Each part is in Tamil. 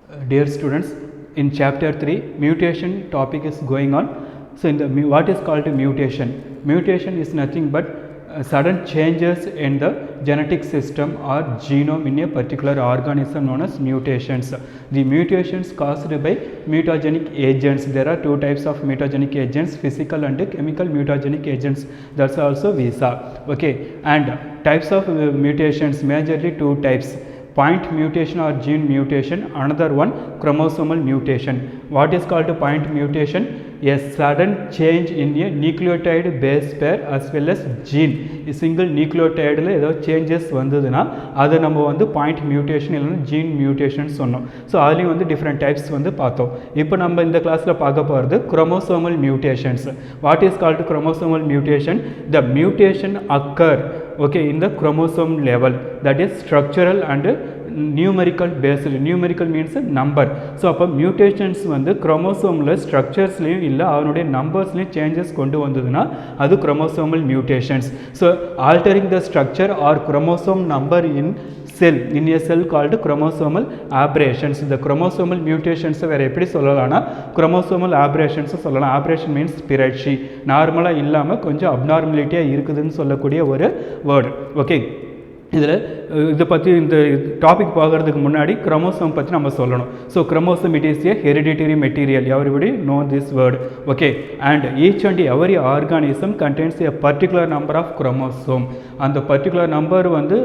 Dear students, in chapter 3 mutation topic is going on. So in the what is called mutation? Mutation is nothing but sudden changes in the genetic system or genome in a particular organism known as mutations. The mutations caused by mutagenic agents. There are two types of mutagenic agents, physical and chemical mutagenic agents. That's also we saw. Okay, and types of mutations, majorly two types: point mutation or gene mutation, another one chromosomal mutation. What is called a point mutation? A sudden change in a nucleotide base pair as well as gene. A single nucleotide la edo changes vandaduna adu நம்ம வந்து point mutation இல்லனா gene mutation சொன்னோம். So அதுலயும் வந்து different types வந்து பார்த்தோம். இப்போ நம்ம இந்த கிளாஸ்ல பார்க்க போறது chromosomal mutations. What is called chromosomal mutation? The mutation occur in the chromosome level, that is structural and numerical based. Numerical means a number. So அப்போ mutations வந்து chromosomeல structuresலயும் இல்ல அவனுடைய numbersலயும் changes கொண்டு வந்ததுன்னா அது chromosomal mutations. So altering the structure or chromosome number in a cell called chromosomal aberrations. The chromosomal mutations வேற எப்படி சொல்லலாம்னா chromosomal aberrations சொல்லலாம். Aberration means பிறழ்ச்சி, நார்மலா இல்லாம கொஞ்சம் abnormalityயா இருக்குதுன்னு சொல்லக்கூடிய ஒரு வேர்ட். ஓகே, இதில் இதை பற்றி இந்த டாபிக் பார்க்குறதுக்கு முன்னாடி குரோமோசோம் பற்றி நம்ம சொல்லணும். So chromosome it is a hereditary material. Everybody know this word. Okay, and each and every organism contains a particular number of chromosome. அந்த பர்டிகுலர் நம்பர் வந்து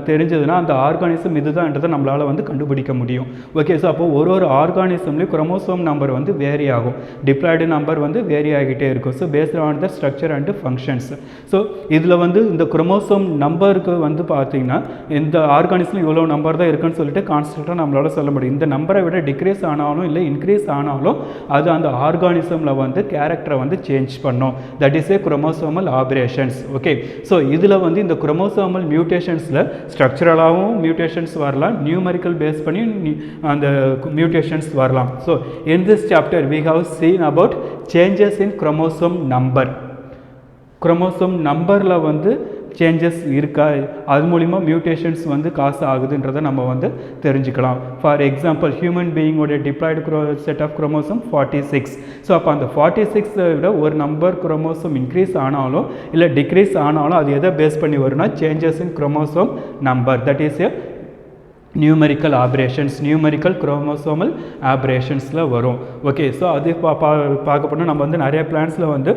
தெரிஞ்சதுன்னா அந்த ஆர்கானிசம் இதுதான்றதை நம்மளால் வந்து கண்டுபிடிக்க முடியும். ஓகே, ஸோ அப்போது ஒரு ஆர்கானிசம்லேயும் குரோமோசோம் நம்பர் வந்து வேரி ஆகும். டிப்ளாய்டு நம்பர் வந்து வேரி ஆகிட்டே இருக்கும். So based on the structure and functions. So இதில் வந்து இந்த குரோமோசோம் நம்பருக்கு வந்து பார்த்து இந்த ஆர்கானிசம் இவ்வளோ நம்பர் தான் இருக்குன்னு சொல்லிட்டு கான்ஸ்டன்ட்டாக நம்மளால சொல்ல முடியும். இந்த நம்பரை விட டிக்ரீஸ் ஆனாலும் இல்லை இன்க்ரீஸ் ஆனாலும் அது அந்த ஆர்கானிசமில் வந்து கேரக்டரை வந்து சேஞ்ச் பண்ணும். That is a chromosomal operations. Okay, so இதில் வந்து இந்த குரோமோசோமல் மியூட்டேஷன்ஸில் ஸ்ட்ரக்சரலாகவும் மியூட்டேஷன்ஸ் வரலாம், நியூமரிக்கல் பேஸ் பண்ணி அந்த மியூட்டேஷன்ஸ் வரலாம். So in this chapter we have seen about changes in chromosome number. Chromosome நம்பரில் வந்து சேஞ்சஸ் இருக்கா, அது மூலிமா மியூட்டேஷன்ஸ் வந்து காசு ஆகுதுன்றதை நம்ம வந்து தெரிஞ்சுக்கலாம். ஃபார் எக்ஸாம்பிள், ஹியூமன் பீயிங்கோட diploid set of chromosome 46. So அப்போ அந்த 46 விட ஒரு நம்பர் குரோமோசோம் இன்க்ரீஸ் ஆனாலும் இல்லை டிக்ரீஸ் ஆனாலும் அது எதை பேஸ் பண்ணி வரும்னா changes in chromosome number. That is a numerical operations, numerical chromosomal ஆபரேஷன்ஸில் வரும். ஓகே, ஸோ அது பார்க்க போனால் நம்ம வந்து நிறைய பிளான்ஸில் வந்து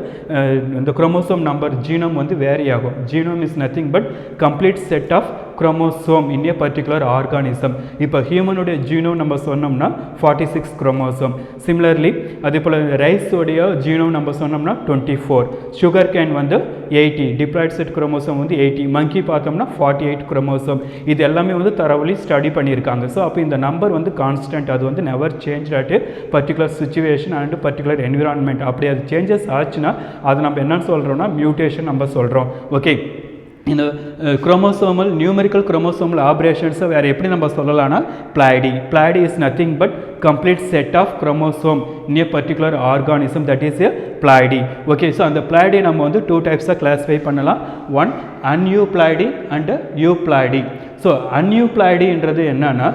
இந்த குரோமோசோம் நம்பர் ஜீனோம் வந்து வேரி ஆகும். Genome is nothing but complete set of chromosome in a particular organism. இப்போ ஹியூமனுடைய ஜீனோம் நம்ம சொன்னோம்னா 46 குரோமோசோம். சிமிலர்லி அதே போல் ரைஸோடைய ஜீனோம் நம்ம சொன்னோம்னா 24. சுகர் கேன் வந்து 80, டிப்ளாய்டு செட் குரோமோசோம் வந்து 80. மங்கி பார்த்தோம்னா 48 குரோமோசோம். இது எல்லாமே வந்து தரவழி ஸ்டடி பண்ணியிருக்காங்க. ஸோ அப்போ இந்த நம்பர் வந்து கான்ஸ்டன்ட், அது வந்து never change at particular situation and particular environment. அப்படி அது சேஞ்சஸ் ஆச்சுன்னா அது நம்ம என்னன்னு சொல்கிறோம்னா மியூட்டேஷன் நம்ம சொல்கிறோம். ஓகே, இந்த குரோமோசோமல் நியூமரிக்கல் குரோமோசோமல் ஆபரேஷன்ஸை வேறு எப்படி நம்ம சொல்லலாம்னா ploidy. Ploidy is nothing but complete set of chromosome in a particular organism. That is a ploidy. Okay, so அந்த பிளாய்டி நம்ம வந்து டூ டைப்ஸாக கிளாஸிஃபை பண்ணலாம். One aneuploidy and euploidy. So அன்யூப்ளாய்டின்றது என்னன்னா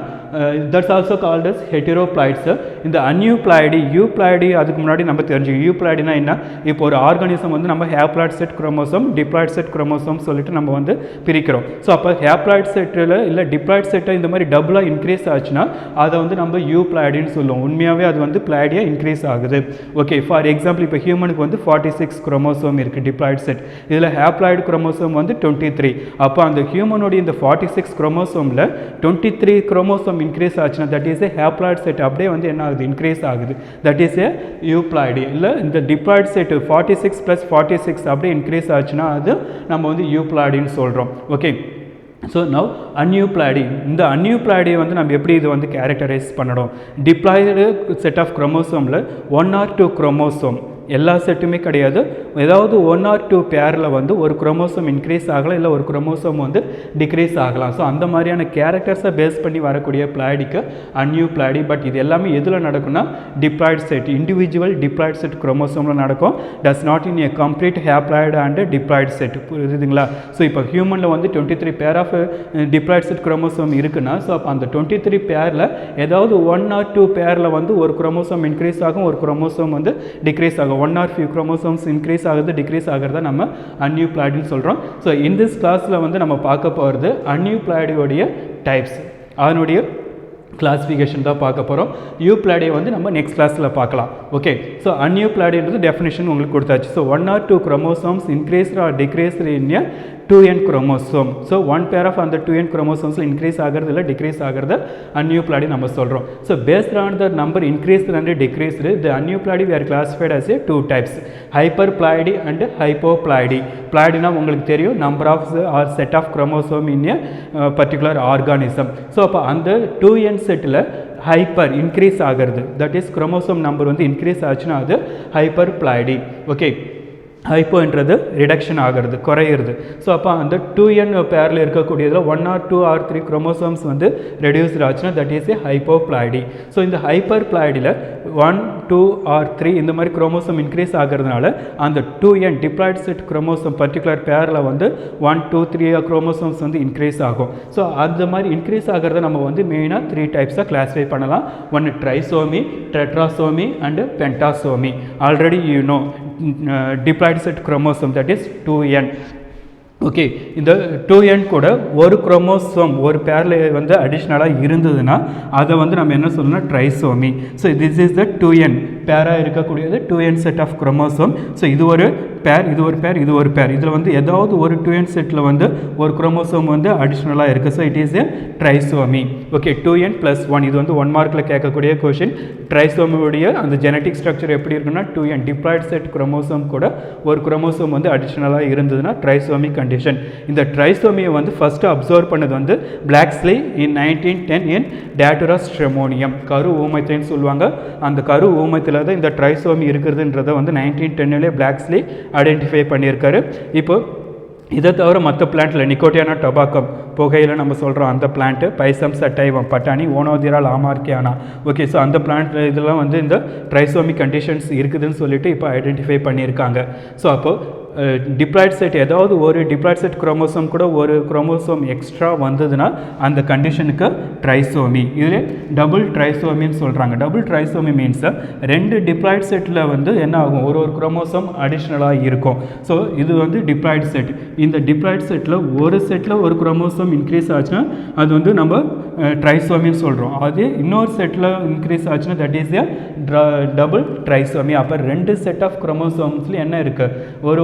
that's also called as heteroploids. இந்த அன்யூப்ளாய்டி யூப்ளாய்டி அதுக்கு முன்னாடி நம்ம தெரிஞ்சுக்கணும். யூப்ளாய்டினா என்ன? இப்போ ஒரு ஆர்கானிசம் வந்து நம்ம haploid set chromosome diploid set chromosome சொல்லிட்டு நம்ம வந்து பிரிக்கிறோம். ஸோ அப்போ ஹேப்ளாய்ட் செட்டில் இல்லை டிப்ளாய்ட் செட்டை இந்த மாதிரி டபுளாக இன்க்ரீஸ் ஆச்சுன்னா அதை வந்து நம்ம யூப்ளாய்டின்னு சொல்லுவோம். உண்மையாகவே அது வந்து பிளாய்டியாக இன்க்ரீஸ் ஆகுது. ஓகே, ஃபார் எக்ஸாம்பிள் இப்போ ஹியூமனுக்கு வந்து 46 குரோமோசோம் இருக்குது டிப்ளாய்ட் செட். இதில் ஹேப்ளாய்டு குரோமோசோம் வந்து 23. அப்போ அந்த ஹியூமனுடைய இந்த 46 குரோமோசோமில் 23 குரோமோசோம் இன்க்ரீஸ் ஆச்சுன்னா that is A haploid set. அப்படியே வந்து என்ன ஆகுது? இன்க்ரீஸ் ஆகுது. That is A euploidy. இல்லை இந்த டிப்ளாய்டு செட் 46 + 46 அப்படியே இன்க்ரீஸ் ஆச்சுன்னா அது நம்ம வந்து யூப்ளாய்டின்னு சொல்கிறோம். Okay, so now aneuploidy. இந்த அன்யூப்ளாய்டியை வந்து நம்ம எப்படி இது வந்து கேரக்டரைஸ் பண்ணணும்? டிப்ளாய்டு செட் ஆஃப் குரோமோசோமில் 1 or 2 குரோமோசோம் எல்லா செட்டுமே கிடையாது. ஏதாவது 1 or 2 பேரில் வந்து ஒரு குரோமோசோம் இன்க்ரீஸ் ஆகலாம், இல்லை ஒரு குரோமோசோம் வந்து டிக்ரீஸ் ஆகலாம். ஸோ அந்த மாதிரியான கேரக்டர்ஸை பேஸ் பண்ணி வரக்கூடிய பிளாய்டிக்கு அன்யூப்ளாய்டி. பட் இது எல்லாமே எதில் நடக்கும்னா diploid set, individual diploid set குரோமோசோமில் நடக்கும். Does not in a complete haploid and diploid set. புரியுதுங்களா? ஸோ இப்போ ஹியூமனில் வந்து 23 pair of diploid set chromosome இருக்குன்னா, ஸோ அப்போ அந்த 23 பேரில் ஏதாவது 1 or 2 பேரில் வந்து ஒரு குரோமோசோம் இன்க்ரீஸ் ஆகும், ஒரு குரோமோசோம் வந்து டிக்ரீஸ் ஆகும். 1 or few குரோமோசோம்ஸ் இன்க்ரீஸ் ஆகுது, டிக்ரீஸ் ஆகிறத நம்ம அன்யூப்ளாய்டுன்னு சொல்கிறோம். ஸோ இன் திஸ் கிளாஸில் வந்து நம்ம பார்க்க போகிறது அன்யூப்ளாய்டியோடைய டைப்ஸ், அதனுடைய கிளாஸிஃபிகேஷன் தான் பார்க்க போகிறோம். யூப்ளாய்டியை வந்து நம்ம நெக்ஸ்ட் கிளாஸில் பார்க்கலாம். ஓகே, ஸோ அன்யூப்ளாய்டின்றது டெஃபினிஷன் உங்களுக்கு கொடுத்தாச்சு. So 1 or 2 chromosomes increased or decreased in a 2n chromosome. So 1 pair of அந்த 2n குரோமோசோம்ஸில் இன்க்ரீஸ் ஆகிறது இல்லை டிக்ரீஸ் ஆகிறத அன்யூப்ளாய்டி நம்ம சொல்கிறோம். So based on the number increased and decreased, the aneuploidy we are classified as a 2 types, hyperploidy and hypoploidy. பிளாய்டினா உங்களுக்கு தெரியும், number of or set of chromosome in a particular organism. So அப்போ அந்த 2n செட்டில் ஹைப்பர் இன்க்ரீஸ் ஆகிறது, தட் இஸ் குரோமோசோம் நம்பர் வந்து இன்க்ரீஸ் ஆச்சுன்னா அது ஹைப்பர்ப்ளாய்டி. ஓகே, ஹைப்போன்றது ரிடக்ஷன் ஆகிறது, குறையிறது. ஸோ அப்போ அந்த 2n பேரில் இருக்கக்கூடியதில் 1 or 2 or 3 குரோமோசோம்ஸ் வந்து ரெடியூஸ்ட் ஆச்சுன்னா தட் இஸ் ஏ ஹைப்போப்ளாய்டி. ஸோ இந்த ஹைப்பர்ப்ளாய்டியில் 1, 2 or 3 இந்த மாதிரி குரோமோசோம் இன்க்ரீஸ் ஆகிறதுனால அந்த 2n diploid set chromosome particular பேரில் வந்து 1, 2, 3 குரோமோசோம்ஸ் வந்து இன்க்ரீஸ் ஆகும். ஸோ அந்த மாதிரி இன்க்ரீஸ் ஆகிறத நம்ம வந்து மெயினாக 3 டைப்ஸாக கிளாஸிஃபை பண்ணலாம். ஒன்று trisomy, tetrasomy and pentasomy. Already you know diploid set chromosome that is 2n. Okay, இந்த 2n கூட ஒரு குரோமோசோம் ஒரு பேரில் வந்து அடிஷ்னலாக இருந்ததுன்னா அதை வந்து நம்ம என்ன சொல்லணும்னா trisomy. So this is the 2n பேராக இருக்கக்கூடியது 2n set of chromosome. So இது ஒரு பேர், இது ஒரு பேர், இது ஒரு பேர். இதில் வந்து ஏதாவது ஒரு 2n செட்டில் வந்து ஒரு குரோமோசோம் வந்து அடிஷ்னலாக இருக்குது. So it is A trisomy. Okay, 2n + 1 இது வந்து 1 மார்க்கில் கேட்கக்கூடிய கொஷின். ட்ரைசோமியுடைய அந்த ஜெனட்டிக் ஸ்ட்ரக்சர் எப்படி இருக்குன்னா 2n டிப்ளாய்டு செட் குரோமோசோம் கூட ஒரு குரோமோசோம் வந்து அடிஷ்னலாக இருந்ததுன்னா ட்ரைசோமி கண்டிஷன். இந்த ட்ரைசோமியை வந்து ஃபஸ்ட்டு அப்சர்வ் பண்ணது வந்து பிளாக்ஸ்லி இன் 1910 இன் டேட்டுரா ஸ்ட்ரெமோனியம். கரு ஊமத்தைன்னு சொல்லுவாங்க. அந்த கரு ஊமத்தில் தான் இந்த ட்ரைசோமி இருக்கிறதுன்றதை வந்து 1910 பிளாக்ஸ்லி ஐடென்டிஃபை பண்ணியிருக்காரு. இப்போ இதை தவிர மற்ற பிளான்ட்டில் நிக்கோட்டியானா டொபாக்கம் புகையில் நம்ம சொல்கிறோம் அந்த பிளான்ட்டு, பைசம் சட்டைவம் பட்டாணி, ஓனோதிரா லாமார்க்கியானா. ஓகே, ஸோ அந்த பிளான்ட் இதெல்லாம் வந்து இந்த ட்ரைசோமி கண்டிஷன்ஸ் இருக்குதுன்னு சொல்லிட்டு இப்போ ஐடென்டிஃபை பண்ணியிருக்காங்க. ஸோ அப்போது டிப்ளாய்டு செட் ஏதாவது ஒரு டிப்ளாய்டு செட் குரோமோசோம் கூட ஒரு குரோமோசோம் எக்ஸ்ட்ரா வந்ததுன்னா அந்த கண்டிஷனுக்கு ட்ரைசோமி. இதில் டபுள் ட்ரைசோமின்னு சொல்கிறாங்க. Double trisomy means 2 diploid settle வந்து என்ன ஆகும், ஒரு குரோமோசோம் அடிஷ்னலாக இருக்கும். ஸோ இது வந்து டிப்ளாய்டு செட். இந்த டிப்ளாய்டு செட்டில் ஒரு செட்டில் ஒரு குரோமோசோம் இன்க்ரீஸ் ஆச்சுன்னா அது வந்து நம்ம ட்ரைசோமின்னு சொல்கிறோம். அது இன்னொரு செட்டில் இன்க்ரீஸ் ஆச்சுன்னா that is A double trisomy. அப்போ 2 செட் ஆஃப் குரோமோசோம்ஸில் என்ன இருக்குது, ஒரு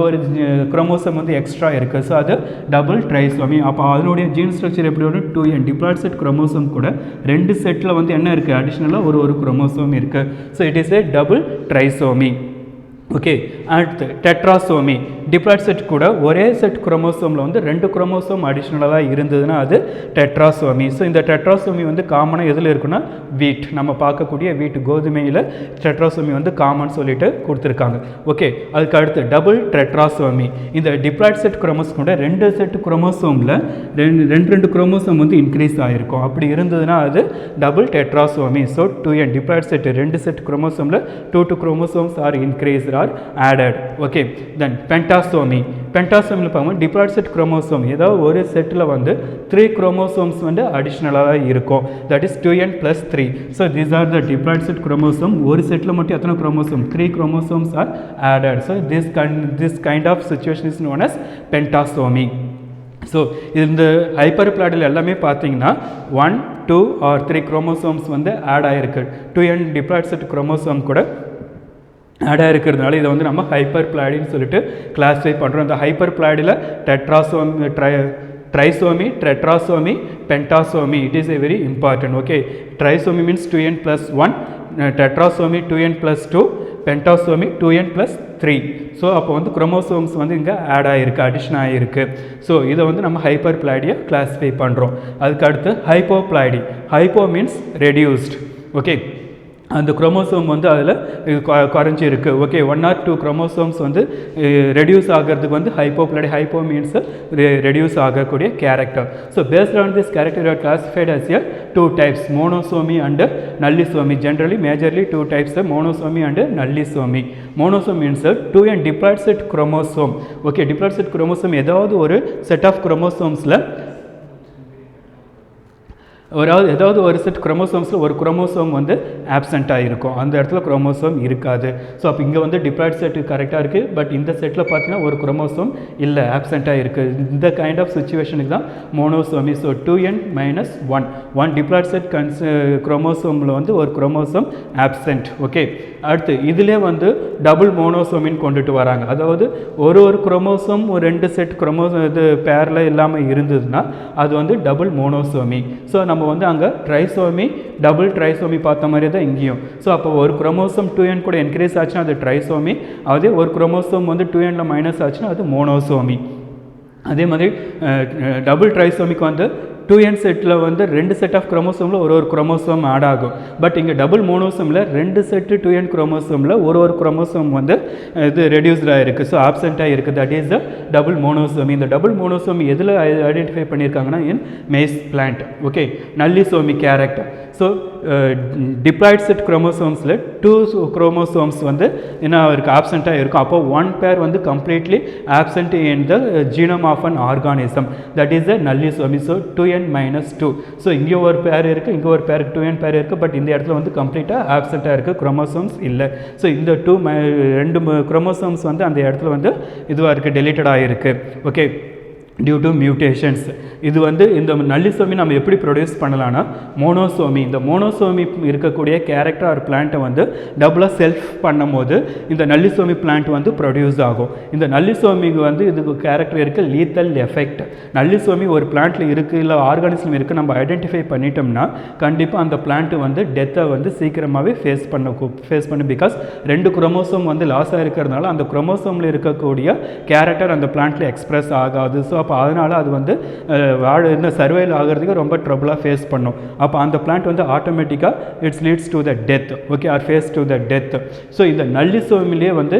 குரோமோசோம் வந்து எக்ஸ்ட்ரா இருக்குது. ஸோ அது டபுள் ட்ரைசோமி. அப்போ அதனுடைய ஜீன் ஸ்ட்ரக்சர் எப்படி வரும், 2n டிப்ளாய்டு செட் குரோமோசோம் கூட 2 செட்டில் வந்து என்ன இருக்குது, அடிஷ்னலாக ஒரு குரோமோசோம் இருக்குது. So it is A double trisomy. Okay, அடுத்து டெட்ராசோமி. டிப்ளாய்டு செட் கூட ஒரே செட் குரோமோசோமில் வந்து 2 குரோமோசோம் அடிஷ்னலாக இருந்ததுன்னா அது டெட்ராசோமி. ஸோ இந்த டெட்ராசோமி வந்து காமனாக எதில் இருக்குன்னா வீட், நம்ம பார்க்கக்கூடிய வீட் கோதுமையில் டெட்ராசோமி வந்து காமன் சொல்லிட்டு கொடுத்துருக்காங்க. ஓகே, அதுக்கு அடுத்து டபுள் டெட்ராசோமி. இந்த டிப்ளாய்டு செட் குரோமோசோம் கூட 2 செட் குரோமோசோமில் 2 குரோமோசோம் வந்து இன்க்ரீஸ் ஆகிருக்கும். அப்படி இருந்ததுன்னா அது double tetrasomy. So 2n diploid set 2 set குரோமோசோமில் 2 chromosomes are increased or added. Okay, then pentasomy. பென்டாசோமில் பார்க்கும்போது டிப்ளாய்டு செட் குரோமோசோம் ஏதாவது ஒரு செட்டில் வந்து 3 குரோமோசோம்ஸ் வந்து அடிஷ்னலாக இருக்கும். That is 2n + 3. So these are the diploid set chromosome. ஒரு செட்டில் மட்டும் எத்தனை chromosome, 3 chromosomes R added. So this kind of situation is known as pentasomy. So இந்த ஹைப்பர்ப்ளாய்டில் எல்லாமே பார்த்தீங்கன்னா 1, 2 or 3 குரோமோசோம்ஸ் வந்து ஆட் ஆகிருக்கு. 2n டிப்ளாய்டு செட் குரோமோசோம் கூட ஆடாக இருக்கிறதுனால இதை வந்து நம்ம ஹைப்பர்ப்ளாய்டின்னு சொல்லிட்டு கிளாஸிஃபை பண்ணுறோம். இந்த ஹைப்பர்ப்ளாய்டில் tetrasomy, trisomy, tetrasomy, pentasomy it is a very important. Okay, trisomy means 2n + 1, tetrasomy 2n + 2, pentasomy 2n + 3. So அப்போ வந்து குரோமோசோம்ஸ் வந்து இங்கே ஆட் ஆகிருக்கு, அடிஷன் ஆகிருக்கு. ஸோ இதை வந்து நம்ம ஹைப்பர்ப்ளாய்டியை கிளாஸிஃபை பண்ணுறோம். அதுக்கு அடுத்து hypoploidy. Hypo means reduced. Okay, அந்த குரோமோசோம் வந்து அதில் குறைஞ்சி இருக்குது. ஓகே, 1 or 2 குரோமோசோம்ஸ் வந்து ரெடியூஸ் ஆகிறதுக்கு வந்து ஹைப்போப்ளாய்டி, ஹைப்போ மீன்ஸ் ரெடியூஸ் ஆகக்கூடிய character. So based on this character are classified as a 2 types, monosomy and nullisomy. Generally majorly 2 types, monosomy and nullisomy. Monosome means 2n diploid set chromosome. Okay, diploid set chromosome ஏதாவது ஒரு செட் ஆஃப் குரோமோசோம்ஸில் ஏதாவது ஒரு செட் குரோமோசோம்ஸில் ஒரு குரோமோசோம் வந்து ஆப்சண்ட்டாக இருக்கும், அந்த இடத்துல குரோமோசோம் இருக்காது. ஸோ அப்போ இங்கே வந்து டிப்ளாய்ட் செட் கரெக்டாக இருக்குது, பட் இந்த செட்டில் பார்த்தீங்கன்னா ஒரு குரோமோசோம் இல்லை, ஆப்சண்ட்டாக இருக்குது. இந்த கைண்ட் ஆஃப் சுச்சுவேஷனுக்கு தான் monosomy. So 2n - 1 diploid set குரோமோசோமில் வந்து ஒரு குரோமோசோம் ஆப்சென்ட். ஓகே, அடுத்து இதிலே வந்து டபுள் மோனோசோமின்னு கொண்டுட்டு வராங்க. அதாவது ஒரு குரோமோசோம் ஒரு 2 செட் குரோமோசோம் இது பேரில் இல்லாமல் இருந்ததுன்னா அது வந்து டபுள் மோனோசோமி. ஸோ நம்ம வந்து அங்கே ட்ரைசோமி, டபுள் ட்ரைசோமி பார்த்த மாதிரி தான் இங்கேயும். ஸோ அப்போ ஒரு குரோமோசோம் 2n கூட இன்க்ரீஸ் ஆச்சுன்னா அது ட்ரைசோமி, அதே ஒரு குரோமோசோம் வந்து 2nல மைனஸ் ஆச்சுன்னா அது மோனோசோமி. அதே மாதிரி டபுள் ட்ரைசோமிக்கு வந்து 2n செட்டில் வந்து 2 செட் ஆஃப் குரோமோசோமில் ஒரு குரோமோசோம் ஆட் ஆகும். பட் இங்கே டபுள் மோனோசோமில் 2 செட்டு 2n குரோமோசோமில் ஒரு குரோமோசோம் வந்து இது ரெடியூஸ்டாக இருக்குது, ஸோ ஆப்சென்ட்டாக இருக்குது. That is the double monosomy. இந்த டபுள் மோனோசோமி எதில் ஐடென்டிஃபை பண்ணியிருக்காங்கன்னா in maize plant. Okay, nullisomy character. So diploid set குரோமோசோம்ஸில் 2 குரோமோசோம்ஸ் வந்து என்ன இருக்குது, ஆப்சென்ட்டாக இருக்கும். அப்போ 1 பேர் வந்து completely absent in the genome of an organism, that is the nullisomy. So 2n - 2. So இங்கே ஒரு பேர் இருக்குது, இங்கே ஒரு பேர் 2n பேர் இருக்குது, பட் இந்த இடத்துல வந்து கம்ப்ளீட்டாக ஆப்சென்ட்டாக இருக்குது, குரோமோசோம்ஸ் இல்லை. ஸோ இந்த 2 குரோமோசோம்ஸ் வந்து அந்த இடத்துல வந்து இதுவாக இருக்குது, டெலிட்டடாக இருக்குது. Okay, due to mutations. இது வந்து இந்த நல்லிசோமி நம்ம எப்படி ப்ரொடியூஸ் பண்ணலான்னா மோனோசோமி. இந்த மோனோசோமி இருக்கக்கூடிய கேரக்டர் ஆர் பிளான்ட்டை வந்து டபுளாக செல்ஃப் பண்ணும்போது இந்த நல்லிசோமி பிளான்ட் வந்து ப்ரொடியூஸ் ஆகும். இந்த நல்லிசோமிக்கு வந்து இதுக்கு கேரக்டர் இருக்குது, லீத்தல் எஃபெக்ட். நல்லிசோமி ஒரு பிளான்ட்டில் இருக்குது இல்லை ஆர்கானிசம் இருக்குது நம்ம ஐடென்டிஃபை பண்ணிட்டோம்னா கண்டிப்பாக அந்த பிளான்ட்டு வந்து டெத்தை வந்து சீக்கிரமாகவே ஃபேஸ் பண்ண பிகாஸ் 2 குரோமோசோம் வந்து லாஸ் ஆகிருக்கிறதுனால அந்த குரோமோசோமில் இருக்கக்கூடிய கேரக்டர் அந்த பிளான்ட்டில் எக்ஸ்பிரஸ் ஆகாது. ஸோ அப்போ அதனால் அது வந்து இந்த சர்வைவல் ஆகிறதுக்கு ரொம்ப ட்ரபுளாக ஃபேஸ் பண்ணும். அப்போ அந்த பிளான்ட் வந்து ஆட்டோமேட்டிக்காக it's leads to the death. Okay, or face to the death. So இந்த நல்லிசோமிலே வந்து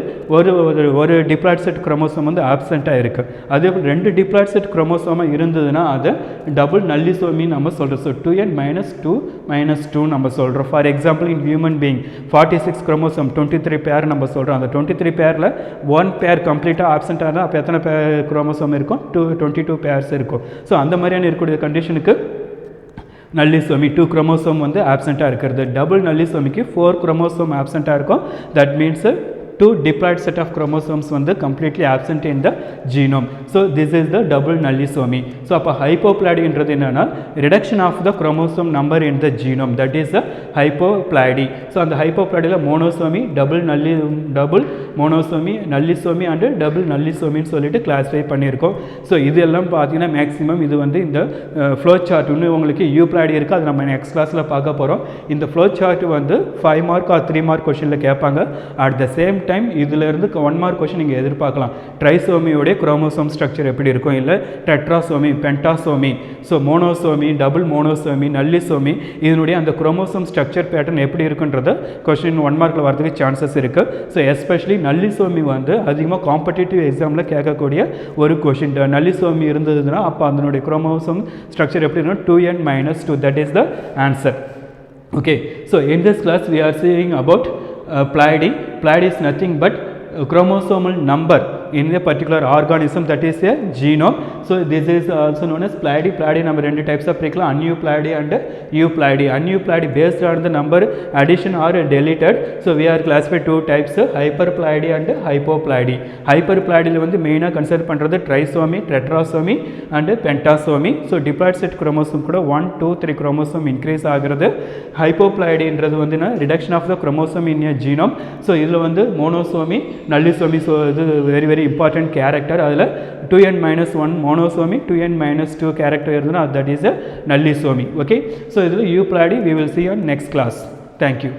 ஒரு டிப்ளாய்ட் செட் குரோமோசோம் வந்து ஆப்சென்ட்டாக இருக்குது. அதே போல் 2 டிப்ளாய்ட் செட் குரோமோசோமாக இருந்ததுன்னா அதை டபுள் நல்லிசோமி நம்ம சொல்கிறோம். ஸோ 2n - 2 நம்ம சொல்கிறோம். For example in human being 46 chromosome 23 பேர் நம்ம சொல்கிறோம். அந்த 23 பேரில் 1 பேர் கம்ப்ளீட்டாக ஆப்சென்ட்டாக இருந்தால் அப்போ எத்தனை பேர் குரோமோசோம் இருக்கும், 22 பேர்ஸ் இருக்கும். ஸோ அந்த மாதிரியான இருக்கக்கூடிய கண்டிஷனுக்கு நல்லிசோமி 2 குரோமோசோம் வந்து ஆப்சென்ட்டாக இருக்கிறது. டபுள் நல்லிசோமிக்கு 4 குரோமோசோம் ஆப்சென்ட்டாக இருக்கும். That means 2 diploid set of chromosomes வந்து completely absent in the genome. So this is the double nullisomy. So அப்போ hypoploidy என்றது என்னன்னா reduction of the chromosome number in the genome, that is the hypoploidy. So அந்த hypoploidyல monosomy, double monosomy, nullisomy and double nullisomy சொல்லிட்டு classify பண்ணியிருக்கோம். ஸோ இது எல்லாம் பார்த்தீங்கன்னா மேக்ஸிமம் இது வந்து இந்த ஃப்ளோ சார்ட் இன்னும் உங்களுக்கு யூப்ளாய்டி இருக்குது, அது நம்ம நெக்ஸ்ட் கிளாஸில் பார்க்க போகிறோம். இந்த ஃப்ளோ சார்ட் வந்து 5 மார்க் ஆர் 3 மார்க் கொஷனில் கேட்பாங்க. அட் த சேம் டைம் இதிலிருந்து 1 மார்க் கொஷின் நீங்கள் எதிர்பார்க்கலாம். ட்ரைசோமியோடைய குரோமோசோம் ஸ்ட்ரக்சர் எப்படி இருக்கும், இல்லை tetrasomy, pentasomy, so monosomy, double monosomy, நல்லிசோமி, இதனுடைய அந்த குரோமோசோம் ஸ்ட்ரக்சர் பேட்டர்ன் எப்படி இருக்குன்றத கொஷின் 1 மார்க்கில் வரதுக்கு சான்சஸ் இருக்குது. ஸோ எஸ்பெஷலி நல்லிசோமி வந்து அதிகமாக காம்படிட்டிவ் எக்ஸாமில் கேட்கக்கூடிய ஒரு கொஷின். நல்லிசோமி இருந்ததுன்னா அப்போ அதனுடைய குரோமோசோம் ஸ்ட்ரக்சர் எப்படி இருக்கும், 2n - 2, that is the answer. Okay, so in this class we are seeing about ploidy. Ploidy is nothing but chromosomal number in a particular organism, that is a genome. So this is also known as ploidy. Ploidy number 2 types of prikla, aneuploidy and euploidy. Aneuploidy based on the number addition or deleted. So we are classified 2 types, hyperploidy and hypoploidy. Hyperploidy la vandu main ah consider பண்றது trisomy, tetrasomy and pentasomy. So diploid set chromosome kuda 1 2 3 chromosome increase ஆகிறது. Hypoploidy என்றது வந்து reduction of the chromosome in a genome. So இதுல வந்து monosomy, nullisomy, so இது very important character. அதில் 2n - 1 monosomy, 2n - 2 character இருந்ததுன்னா that is a nullisomy. Okay, so இதில் euploidy we will see on next class. Thank you.